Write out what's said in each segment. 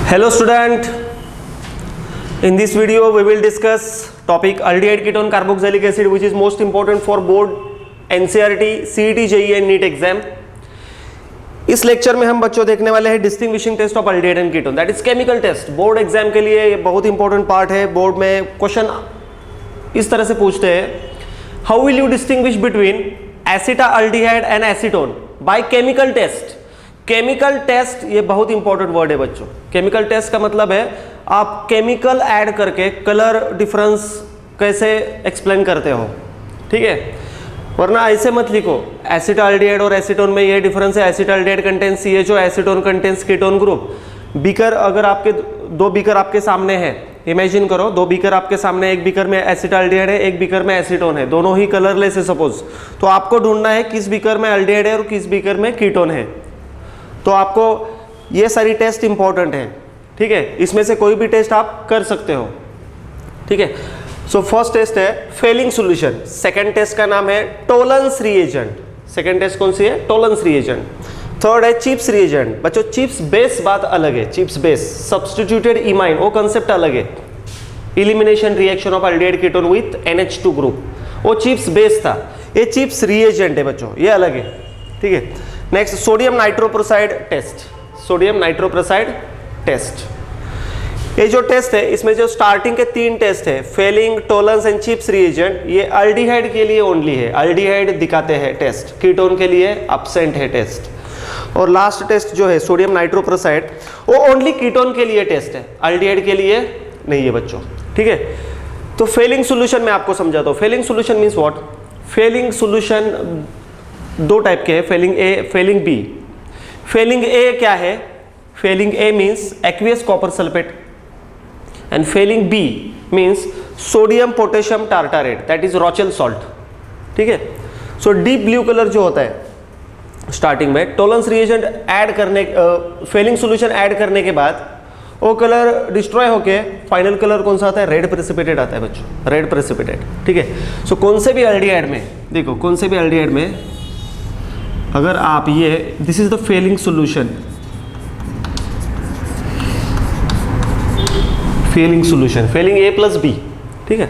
Hello student, in this video we will discuss topic aldehyde ketone carboxylic acid which is most important for board NCERT, CET, JEE and NEET exam. इस lecture में हम बच्चों देखने वाले हैं distinguishing test of aldehyde and ketone, that is chemical test. Board exam के लिए ये बहुत इंपॉर्टेंट पार्ट है। बोर्ड में क्वेश्चन इस तरह से पूछते हैं, how will you distinguish between acetaldehyde and acetone by chemical test. Chemical test ये बहुत इंपॉर्टेंट वर्ड है बच्चों। केमिकल टेस्ट का मतलब है आप केमिकल ऐड करके कलर डिफरेंस कैसे एक्सप्लेन करते हो, ठीक है। वरना ऐसे मत लिखो एसिटाल्डिहाइड और एसीटोन में ये डिफरेंस है, acetaldehyde contains CHO, acetone contains ketone group. Beaker अगर आपके दो बीकर आपके सामने है, इमेजिन करो दो बीकर आपके सामने, एक बीकर में एसिटाल्डिहाइड है, एक बीकर में एसीटोन है, दोनों ही कलरलेस है सपोज, तो आपको ढूंढना है किस बीकर में अल्डिहाइड है और किस बीकर में कीटोन है। तो आपको ये सारी टेस्ट इंपॉर्टेंट है, ठीक है। इसमें से कोई भी टेस्ट आप कर सकते हो, ठीक है। सो फर्स्ट टेस्ट है फेलिंग सॉल्यूशन, सेकंड टेस्ट का नाम है टोलेंस रिएजेंट। सेकंड टेस्ट कौन सी है? Tollens reagent. थर्ड है चिप्स रिएजेंट। बच्चों चिप्स बेस बात अलग है, चिप्स बेस सब्स्टिट्यूटेड इमाइन वो कंसेप्ट अलग है। Elimination reaction of aldehyde ketone with NH2 group, वो चिप्स बेस था, ये चिप्स रिएजेंट है बच्चों, ये अलग है, ठीक है। Next sodium nitroprusside test, sodium nitroprusside test. ये जो टेस्ट है इसमें जो स्टार्टिंग के तीन टेस्ट है Fehling, Tollens and Schiff's reagent, ये अल्डिहाइड के लिए ओनली है, अल्डिहाइड दिखाते हैं टेस्ट, कीटोन के लिए एब्सेंट है टेस्ट। और लास्ट टेस्ट जो है सोडियम नाइट्रोप्रोसाइड वो ओनली कीटोन के लिए टेस्ट है, अल्डिहाइड के लिए नहीं है बच्चों, ठीक है। तो फेलिंग सोल्यूशन मैं आपको समझाता हूँ। Fehling solution means what? Fehling solution दो टाइप के हैं, Fehling A, Fehling B. Fehling A क्या है? Fehling A means aqueous copper sulphate and Fehling B means sodium potassium tartrate, that is Rochelle salt, ठीक है। सो डीप ब्लू कलर जो होता है स्टार्टिंग में, टोलेंस रिएजेंट ऐड करने, Fehling solution add करने के बाद वो कलर डिस्ट्रॉय होके फाइनल कलर कौन सा आता है? रेड प्रेसिपिटेट आता है बच्चों, रेड प्रेसिपिटेट, ठीक है। सो कौन से भी अल्डिहाइड में देखो, कौन से भी अल्डिहाइड में अगर आप ये, this is the Fehling solution, Fehling solution, Fehling A plus B, ठीक है।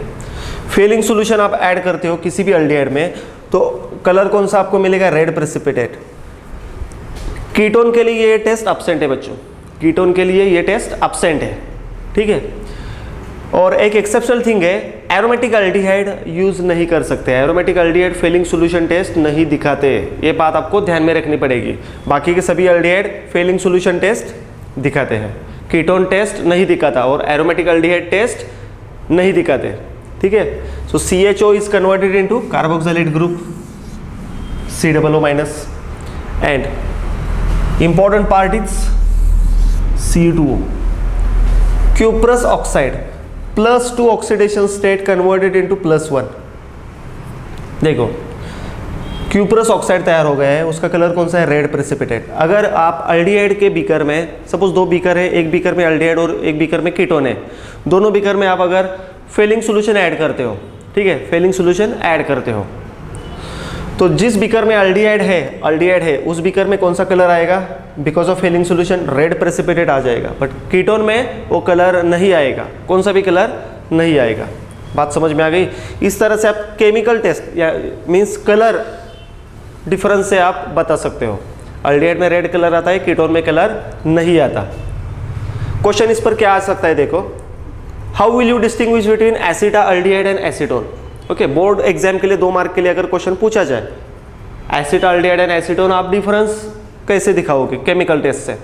फेलिंग सॉल्यूशन आप ऐड करते हो किसी भी अल्डिहाइड में तो कलर कौन सा आपको मिलेगा? Red precipitate. कीटोन के लिए ये टेस्ट एब्सेंट है बच्चों, कीटोन के लिए ये टेस्ट एब्सेंट है, ठीक है। और एक एक्सेप्शनल थिंग है, एरोमेटिक अल्डिहाइड यूज नहीं कर सकते, aromatic aldehyde Fehling solution test नहीं दिखाते, ये बात आपको ध्यान में रखनी पड़ेगी। बाकी के सभी अल्डिहाइड फेलिंग सॉल्यूशन टेस्ट दिखाते हैं, कीटोन टेस्ट नहीं दिखाता और एरोमेटिक अल्डिहाइड टेस्ट नहीं दिखाते, ठीक है। So CHO is converted into carboxylate group COO minus and important part is C2O, cuprous oxide +2 oxidation state converted into +1। देखो क्यूप्रस ऑक्साइड तैयार हो गया है, उसका कलर कौन सा है? Red precipitate. अगर आप अल्डिहाइड के बीकर में, सपोज दो बीकर है, एक बीकर में अल्डिहाइड और एक बीकर में कीटोन है, दोनों बीकर में आप अगर फेलिंग सॉल्यूशन ऐड करते हो, ठीक है, फेलिंग सॉल्यूशन ऐड करते हो, तो जिस बीकर में अल्डिहाइड है उस बीकर में कौन सा कलर आएगा? Because of Fehling solution red precipitate आ जाएगा, बट कीटोन में वो कलर नहीं आएगा, कौन सा भी कलर नहीं आएगा। बात समझ में आ गई? इस तरह से आप केमिकल टेस्ट या मीन्स कलर डिफरेंस से आप बता सकते हो, अल्डिहाइड में रेड कलर आता है, कीटोन में कलर नहीं आता। क्वेश्चन इस पर क्या आ सकता है देखो, how will you distinguish between acetaldehyde and acetone. Okay, board exam के लिए 2 मार्क के लिए अगर क्वेश्चन पूछा जाए एसिटाल्डिहाइड एंड एसीटोन, आप डिफरेंस कैसे दिखाओगे केमिकल टेस्ट से?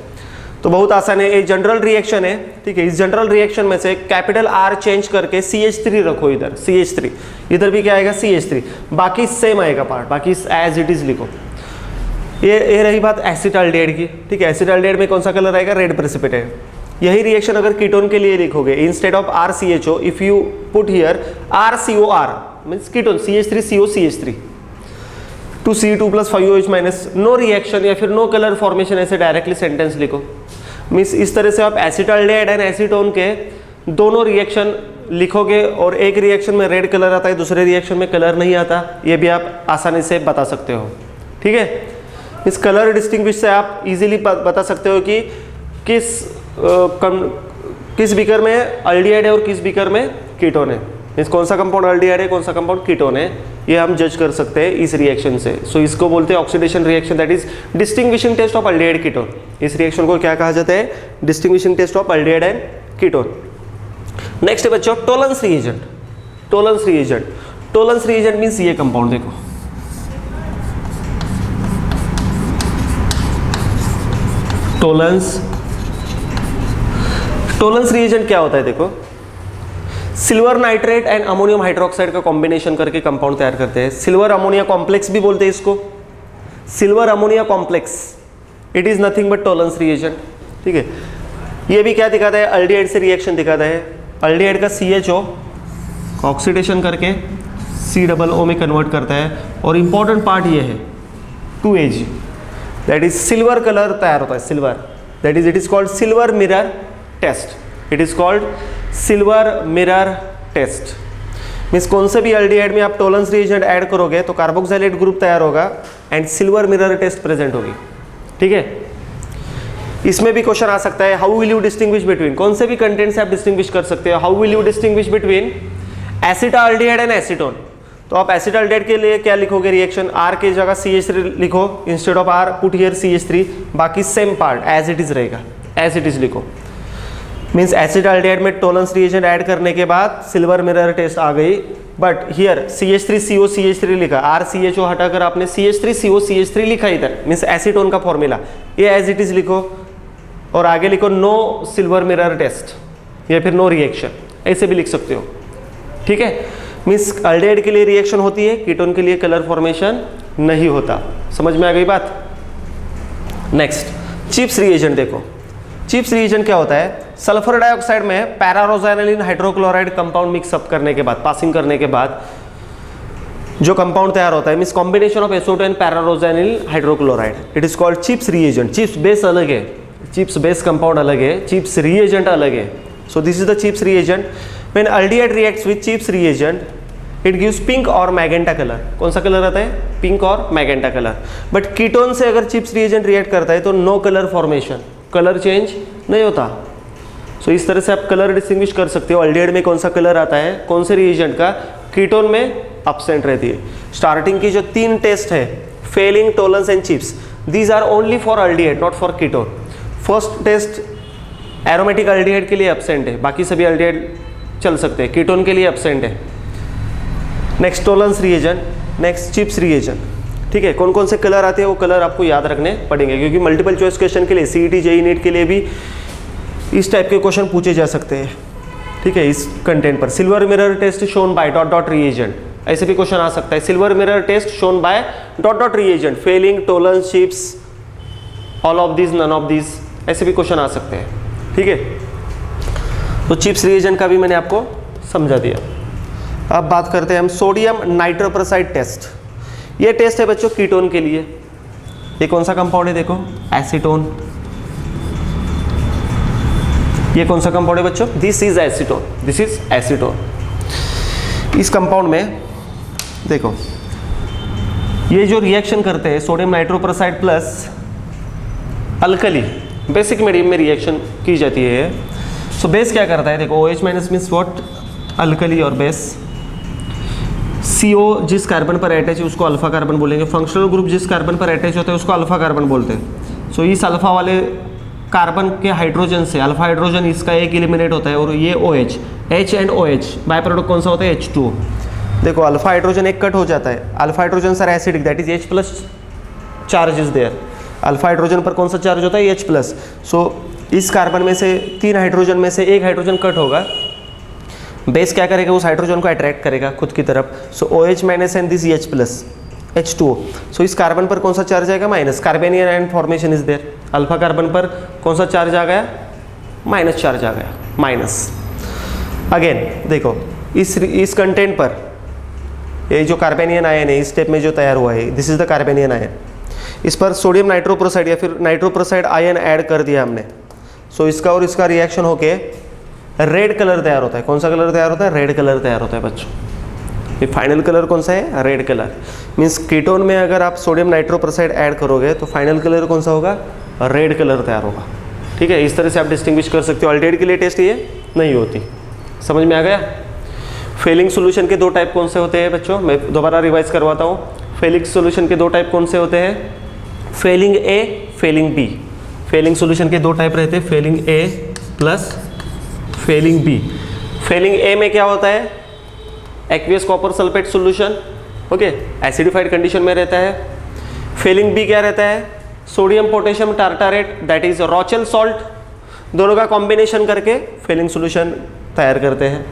तो बहुत आसान है, ये जनरल रिएक्शन है, ठीक है। इस जनरल रिएक्शन में से कैपिटल R चेंज करके CH3 रखो, इधर CH3, इधर भी क्या आएगा? CH3, बाकी सेम आएगा पार्ट, बाकी एज इट इज लिखो। ये रही बात एसिटाल्डिहाइड की, ठीक है। एसिटाल्डिहाइड में कौन सा कलर आएगा? Red precipitate. यही रिएक्शन अगर कीटोन के लिए लिखोगे, instead of RCHO if you put here RCOR means ketone CH3CO CH3 to C2 + 5OH minus, no reaction या फिर नो कलर फॉर्मेशन, ऐसे डायरेक्टली सेंटेंस लिखो। मीन्स इस तरह से आप एसिटाल्डिहाइड एंड एसीटोन के दोनों रिएक्शन लिखोगे और एक रिएक्शन में रेड कलर आता है, दूसरे रिएक्शन में कलर नहीं आता, ये भी आप आसानी से बता सकते हो, ठीक है। इस कलर डिस्टिंग्विश से आप इजीली बता सकते हो कि किस किस बीकर में अल्डिहाइड है और किस बीकर में कीटोन है, मीन्स कौन सा कंपाउंड अल्डिहाइड है, कौन सा कंपाउंड कीटोन है, ये हम जज कर सकते हैं इस रिएक्शन से। सो इसको बोलते हैं oxidation reaction, that is distinguishing test of aldehyde ketone. इस रिएक्शन को क्या कहा जाता है, distinguishing test of aldehyde and ketone. Next है बच्चों Tollens reagent. Tollens reagent, Tollens reagent means ये कंपाउंड देखो, टोलेंस। टोलेंस रिएजेंट क्या होता है देखो, silver nitrate and ammonium hydroxide का कॉम्बिनेशन करके कंपाउंड तैयार करते हैं। सिल्वर अमोनिया कॉम्प्लेक्स भी बोलते हैं इसको, silver ammonia complex. It is nothing but Tollens reagent, ठीक है। ये भी क्या दिखाता है, अल्डिहाइड से रिएक्शन दिखाता है। अल्डिहाइड का CHO ऑक्सीडेशन करके COO में कन्वर्ट करता है, और इंपॉर्टेंट पार्ट ये है 2Ag, that is silver colour तैयार होता है, silver, that is it is called silver mirror test. It is called silver mirror test. Means कौन से भी अल्डिहाइड में आप टोलेंस रिएजेंट ऐड करोगे तो कार्बोक्सिलेट ग्रुप तैयार होगा and silver mirror test present होगी, ठीक है। इसमें भी क्वेश्चन आ सकता है, how will you distinguish between, कौन से भी कंटेंट से आप डिस्टिंग्विश कर सकते हो, how will you distinguish between acetaldehyde and acetone. तो आप एसिटाल्डिहाइड के लिए क्या लिखोगे, रिएक्शन R की जगह CH3 लिखो, instead of R put here CH3, बाकी same part as it is रहेगा, एज इट इज लिखो। मीन्स एसिटाल्डिहाइड में टोलेंस रिएजेंट ऐड करने के बाद सिल्वर मिरर टेस्ट आ गई, बट हियर CH3CO CH3 लिखा, RCHO हटाकर आपने CH3CO CH3 लिखा इधर, मीन्स एसीटोन का फॉर्मूला, ये एज इट इज लिखो और आगे लिखो नो सिल्वर मिरर टेस्ट या फिर नो रिएक्शन, ऐसे भी लिख सकते हो, ठीक है। मीन्स अल्डिहाइड के लिए रिएक्शन होती है, कीटोन के लिए कलर फॉर्मेशन नहीं होता। समझ में आ गई बात। नेक्स्ट चिप्स रिएजेंट देखो, चिप्स रिएजेंट क्या होता है, सल्फर डाइऑक्साइड में पैरारोजैनिलीन हाइड्रोक्लोराइड कंपाउंड मिक्सअप करने के बाद, पासिंग करने के बाद जो कंपाउंड तैयार होता है, means combination of SO2 and pararosaniline hydrochloride, it is called Schiff's reagent. Schiff's base अलग है, चिप्स बेस कंपाउंड अलग है, चिप्स रिएजेंट अलग है। सो this is the chips reagent. When aldehyde reacts with chips reagent it gives pink और magenta colour. कौन सा colour आता है, पिंक और मैजेंटा कलर। बट कीटोन से अगर चिप्स रिएजेंट रिएक्ट करता है तो no colour formation, colour change नहीं होता। सो इस तरह से आप कलर डिस्टिंग्विश कर सकते हो, अल्डिहाइड में कौन सा कलर आता है, कौन से रिएजेंट का, कीटोन में एब्सेंट रहती है। स्टार्टिंग की जो 3 टेस्ट है, Fehling, Tollens and Schiff's, these are only for aldehyde not for ketone. First test aromatic aldehyde के लिए एब्सेंट है, बाकी सभी अल्डिहाइड चल सकते हैं, कीटोन के लिए एब्सेंट है। Next Tollens reagent, next Schiff's reagent, ठीक है। कौन कौन से कलर आते हैं वो कलर आपको याद रखने पड़ेंगे, क्योंकि मल्टीपल चॉइस क्वेश्चन के लिए CET JEE नीट के लिए भी इस टाइप के क्वेश्चन पूछे जा सकते हैं, ठीक है। इस कंटेंट पर silver mirror test shown by dot dot reagent, ऐसे भी क्वेश्चन आ सकता है, silver mirror test shown by dot dot reagent, Fehling, Tollens, Schiff's, all of this, none of this, ऐसे भी क्वेश्चन आ सकते हैं, ठीक है। तो चिप्स रिएजेंट का भी मैंने आपको समझा दिया। अब बात करते हैं हम सोडियम नाइट्रोप्रोसाइड टेस्ट। ये टेस्ट है बच्चों कीटोन के लिए। ये कौन सा कंपाउंड है देखो, एसीटोन। ये कौन सा कंपाउंड है बच्चों, this is acetone, this is acetone. इस कंपाउंड में देखो ये जो रिएक्शन करते हैं sodium nitroprusside plus alkali, basic medium में रिएक्शन की जाती है। सो बेस क्या करता है देखो, OH minus means what, alkali और बेस। CO जिस कार्बन पर अटैच है उसको अल्फा कार्बन बोलेंगे, फंक्शनल ग्रुप जिस कार्बन पर अटैच होता है उसको अल्फा कार्बन बोलते हैं। सो इस अल्फा वाले कार्बन के हाइड्रोजन से अल्फा हाइड्रोजन इसका एक एलिमिनेट होता है, और ये OH, H and OH, by product कौन सा होता है, H2। देखो अल्फा हाइड्रोजन एक कट हो जाता है, alpha hydrogen sir acidic, that is H plus charge is there. Alpha hydrogen पर कौन सा चार्ज होता है, H प्लस। सो इस कार्बन में से 3 हाइड्रोजन में से एक हाइड्रोजन कट होगा, बेस क्या करेगा, उस हाइड्रोजन को अट्रैक्ट करेगा खुद की तरफ। So OH minus and this H plus, H2O। So इस कार्बन पर कौन सा चार्ज आएगा, minus, carbanion and formation is there. Alpha carbon पर कौन सा चार्ज आ गया, माइनस चार्ज आ गया, माइनस। अगेन देखो इस कंटेंट पर ये जो कार्बेनियन आयन है इस स्टेप में जो तैयार हुआ है, दिस इज द कार्बेनियन आयन। इस पर सोडियम नाइट्रोप्रोसाइड या फिर नाइट्रोप्रोसाइड आयन ऐड कर दिया हमने। सो इसका और इसका रिएक्शन होके रेड कलर तैयार होता है। कौन सा कलर तैयार होता है, रेड कलर तैयार होता है बच्चों। ये फाइनल कलर कौन सा है, रेड कलर। मीन्स कीटोन में अगर आप सोडियम नाइट्रोप्रोसाइड ऐड करोगे तो फाइनल कलर कौन सा होगा, रेड कलर तैयार होगा। ठीक है, इस तरह से आप डिस्टिंग्विश कर सकते हो। अल्डिहाइड के लिए टेस्ट ये नहीं होती। समझ में आ गया? फेलिंग सोल्यूशन के दो टाइप कौन से होते हैं बच्चों? मैं दोबारा रिवाइज करवाता हूँ। फेलिंग सोल्यूशन के दो टाइप कौन से होते हैं? Fehling A, Fehling B. Fehling solution के दो टाइप रहते हैं, Fehling A plus Fehling B. Fehling A में क्या होता है? Aqueous copper sulphate solution, okay, acidified condition में रहता है। फेलिंग बी क्या रहता है? Sodium potassium tartrate, that is Rochelle salt. दोनों का कॉम्बिनेशन करके फेलिंग सोल्यूशन तैयार करते हैं।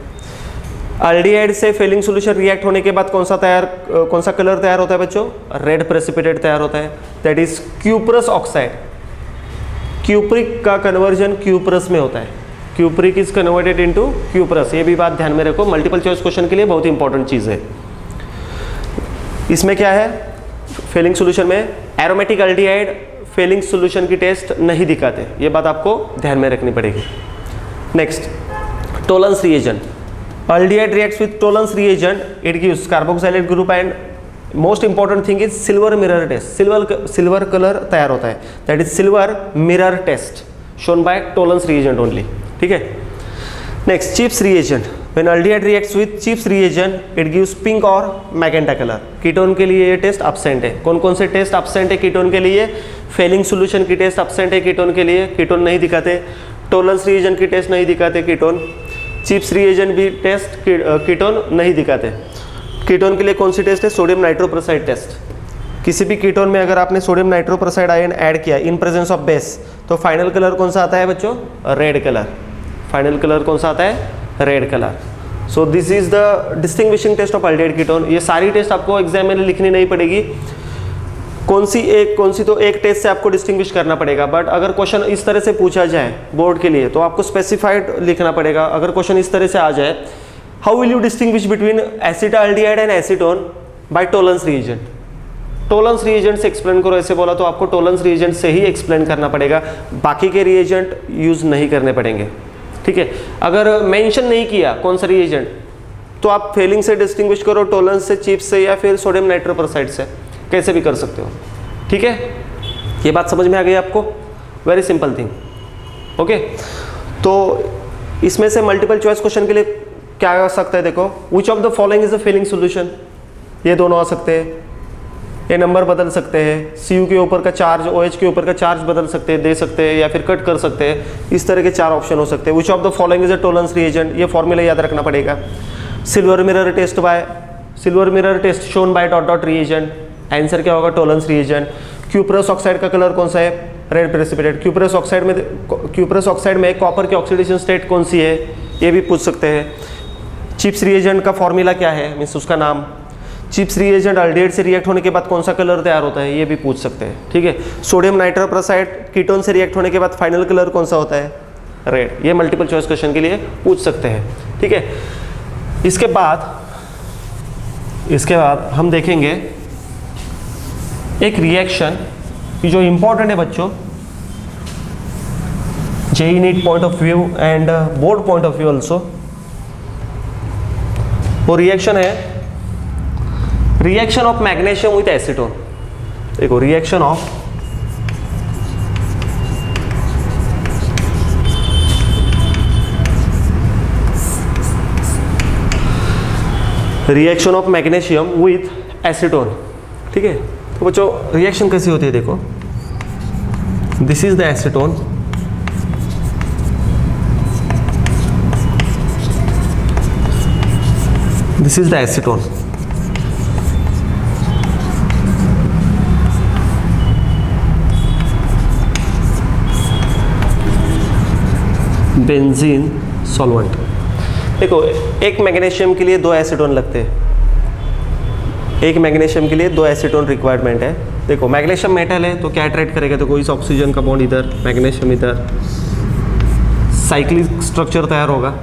अल्डिहाइड से फेलिंग सोल्यूशन रिएक्ट होने के बाद कौन सा कलर तैयार होता है बच्चों? रेड प्रेसिपिटेट तैयार होता है, that is cuprous oxide. Cupric का कन्वर्जन क्यूप्रस में होता है, cupric is converted into cuprous. ये भी बात ध्यान में रखो, मल्टीपल चॉइस क्वेश्चन के लिए बहुत इंपॉर्टेंट चीज़ है। इसमें क्या है? फेलिंग सोल्यूशन में एरोमेटिक अल्डिहाइड फेलिंग सोल्यूशन की टेस्ट नहीं दिखाते, ये बात आपको ध्यान में रखनी पड़ेगी। Next, Tollens reagent. Aldehyde reacts with Tollens reagent, it gives carboxylate group and most important thing is silver mirror test. Silver color तैयार होता है, that is silver mirror test shown by Tollens reagent only. ठीक है। Next, Chips reagent. When aldehyde reacts with Chips reagent, it gives pink और magenta color. Ketone के लिए ये test absent है। कौन कौन से टेस्ट absent है कीटोन के लिए? फेलिंग सोल्यूशन की टेस्ट absent है कीटोन के लिए, कीटोन नहीं दिखाते। टोलेंस रिएजेंट की टेस्ट नहीं दिखाते कीटोन। चिप्स रिएजेंट भी टेस्ट कीटोन नहीं दिखाते। कीटोन के लिए कौन सी टेस्ट है? Sodium nitroprusside test. किसी भी कीटोन में अगर आपने सोडियम नाइट्रोप्रोसाइड आयन ऐड किया इन प्रेजेंस ऑफ बेस, तो फाइनल कलर कौन सा आता है बच्चों? Red colour. फाइनल कलर कौन सा आता है? Red colour. So this is the distinguishing test of aldehyde ketone. ये सारी टेस्ट आपको एग्जाम में लिखनी नहीं पड़ेगी, कौन सी तो एक टेस्ट से आपको डिस्टिंग्विश करना पड़ेगा। बट अगर क्वेश्चन इस तरह से पूछा जाए बोर्ड के लिए तो आपको स्पेसिफाइड लिखना पड़ेगा। अगर क्वेश्चन इस तरह से आ जाए, how will you distinguish between acetaldehyde and acetone by Tollens reagent? Tollens reagent से एक्सप्लेन करो, ऐसे बोला तो आपको टोलेंस रिएजेंट से ही एक्सप्लेन करना पड़ेगा, बाकी के रिएजेंट यूज नहीं करने पड़ेंगे। ठीक है, अगर मेंशन नहीं किया कौन सा रिएजेंट, तो आप फेलिंग से डिस्टिंग्विश करो, टोलेंस से, चिप्स से, या फिर सोडियम नाइट्रोप्रोसाइड से, कैसे भी कर सकते हो। ठीक है, ये बात समझ में आ गई आपको? Very simple thing. ओके, तो इसमें से मल्टीपल चॉइस क्वेश्चन के लिए क्या आ सकता है? देखो, which of the following is a Fehling solution? ये दोनों आ सकते हैं, ये नंबर बदल सकते हैं, CU के ऊपर का चार्ज, OH के ऊपर का चार्ज बदल सकते हैं, दे सकते हैं, या फिर कट कर सकते हैं। इस तरह के चार ऑप्शन हो सकते हैं। Which of the following is a Tollens reagent? ये फॉर्मूला याद रखना पड़ेगा। Silver mirror test shown by dot dot reagent, answer क्या होगा? Tollens reagent. क्यूप्रस ऑक्साइड का कलर कौन सा है? Red precipitate. क्यूप्रस ऑक्साइड में कॉपर की ऑक्सीडेशन स्टेट कौन सी है? ये भी पूछ सकते हैं। चिप्स रिएजेंट का फॉर्मूला क्या है, मीन्स उसका नाम। चिप्स रिएजेंट अल्डिहाइड से रिएक्ट होने के बाद कौन सा कलर तैयार होता है? ये भी पूछ सकते हैं। ठीक है, सोडियम नाइट्रोप्रोसाइड कीटोन से रिएक्ट होने के बाद फाइनल कलर कौन सा होता है? रेड। ये मल्टीपल चॉइस क्वेश्चन के लिए पूछ सकते हैं। ठीक है, इसके बाद हम देखेंगे एक रिएक्शन जो इंपॉर्टेंट है बच्चों, JEE NEET point of view and board point of view also. वो रिएक्शन है reaction of magnesium with acetone. देखो, reaction of magnesium with acetone. ठीक है, तो बच्चों रिएक्शन कैसी होती है? देखो, this is the acetone, this is the acetone. Benzene solvent. देखो, एक मैग्नीशियम के लिए 2 एसीटोन लगते हैं, एक मैग्नीशियम के लिए 2 एसीटोन रिक्वायरमेंट है। देखो, मैग्नीशियम मेटल है तो क्या अट्रैक्ट करेगा? तो कोई ऑक्सीजन का बॉन्ड इधर, मैग्नीशियम इधर, साइक्लिक स्ट्रक्चर तैयार होगा,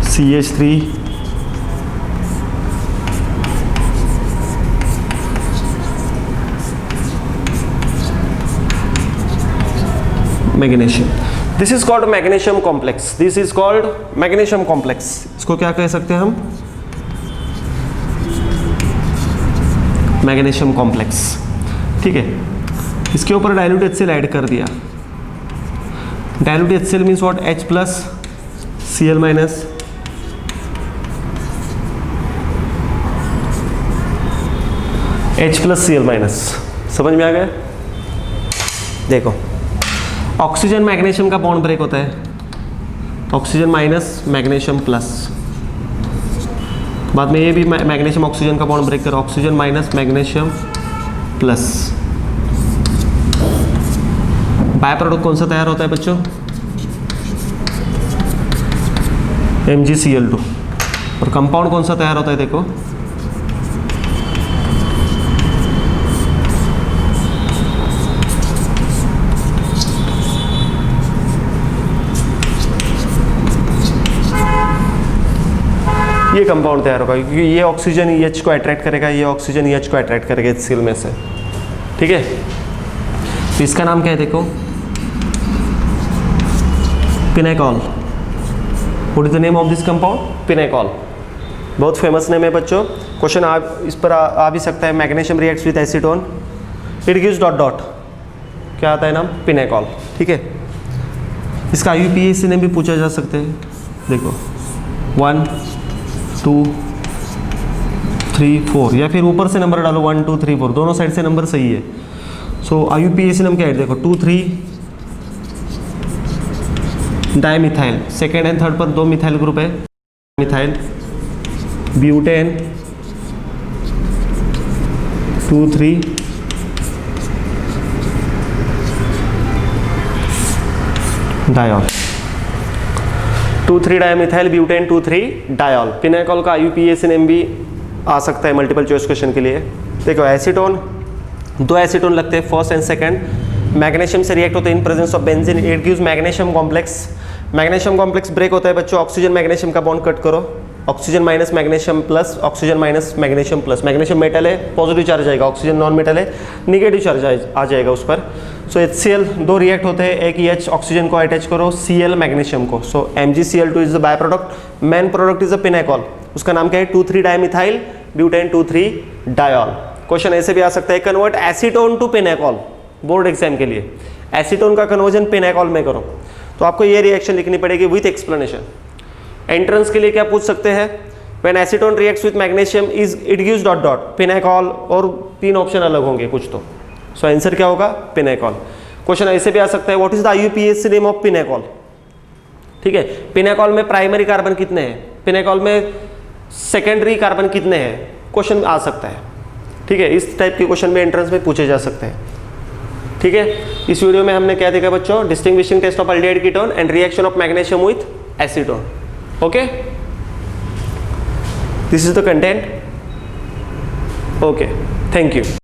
CH3 magnesium. This is called magnesium complex. This is called magnesium complex. इसको क्या कह सकते हैं हम? Magnesium complex. ठीक है, इसके ऊपर डाइल्यूट HCl ऐड कर दिया, Dilute HCl means what? H plus Cl minus. H plus Cl minus. समझ में आ गया? देखो, ऑक्सीजन मैग्नीशियम का बॉन्ड ब्रेक होता है, ऑक्सीजन माइनस मैग्नीशियम प्लस, बाद में ये भी मैग्नीशियम ऑक्सीजन का बॉन्ड ब्रेक कर, oxygen minus magnesium plus. By product कौन सा तैयार होता है बच्चों? MgCl2। और कंपाउंड कौन सा तैयार होता है? देखो, ये कंपाउंड तैयार होगा क्योंकि ये ऑक्सीजन EH को अट्रैक्ट करेगा, ये ऑक्सीजन EH को अट्रैक्ट करेगा HCl में से। ठीक है, तो इसका नाम क्या है? देखो, pinacol. What is the name of this compound? Pinacol. बहुत फेमस नेम है बच्चों। क्वेश्चन इस पर आ भी सकता है। Magnesium reacts with acetone, it gives dot dot, क्या आता है नाम? पिनेकॉल। ठीक है, इसका IUPAC नेम भी पूछा जा सकते हैं। देखो 1 2 3 4, या फिर ऊपर से नंबर डालो 1 2 3 4, दोनों साइड से नंबर सही है। सो IUPAC नेम क्या है? देखो 2 3 डाइमिथाइल, सेकेंड एंड थर्ड पर 2 मिथाइल ग्रुप है, methyl butane 2 3 dial, 2 3 dimethyl butane 2 3 dial. Pinacol का IUPAC नेम भी आ सकता है मल्टीपल चॉइस क्वेश्चन के लिए। देखो, एसीटोन, 2 एसीटोन लगते हैं, फर्स्ट एंड सेकंड, मैग्नीशियम से रिएक्ट होते हैं in presence of benzene, it gives magnesium complex. Magnesium complex break होता है बच्चों, ऑक्सीजन मैग्नीशियम का बॉन्ड कट करो, oxygen minus magnesium plus, oxygen minus magnesium plus. Magnesium metal है, पॉजिटिव चार्ज आएगा, ऑक्सीजन नॉन मेटल है, निगेटिव चार्ज आ जाएगा उस पर। सो HCl 2 रिएक्ट होते हैं, एक EH ऑक्सीजन को अटैच करो, Cl मैग्नीशियम को। सो MgCl2 is the by product, main product is the pinacol, उसका नाम क्या है? 2 3 डाइमिथाइल ब्यूटेन 2 3 डायॉल। क्वेश्चन ऐसे भी आ सकता है, convert acetone to pinacol, board exam के लिए एसीटोन का कन्वर्जन पिनेकॉल में करो, तो आपको ये रिएक्शन लिखनी पड़ेगी विथ एक्सप्लेनेशन। एंट्रेंस के लिए क्या पूछ सकते हैं? When acetone reacts with magnesium is it gives dot dot pinacol, और 3 ऑप्शन अलग होंगे कुछ तो। सो आंसर क्या होगा? पिनेकॉल। क्वेश्चन ऐसे भी आ सकता है, what is the IUPAC name of pinacol? ठीक है, पिनेकॉल में प्राइमरी कार्बन कितने हैं? पिनेकॉल में सेकेंडरी कार्बन कितने हैं? क्वेश्चन आ सकता है। ठीक है, इस टाइप के क्वेश्चन में एंट्रेंस में पूछे जा सकते हैं। ठीक है, इस वीडियो में हमने क्या देखा बच्चों? Distinguishing test of aldehyde ketone and reaction of magnesium with acetone. Okay, this is the content. Okay, thank you.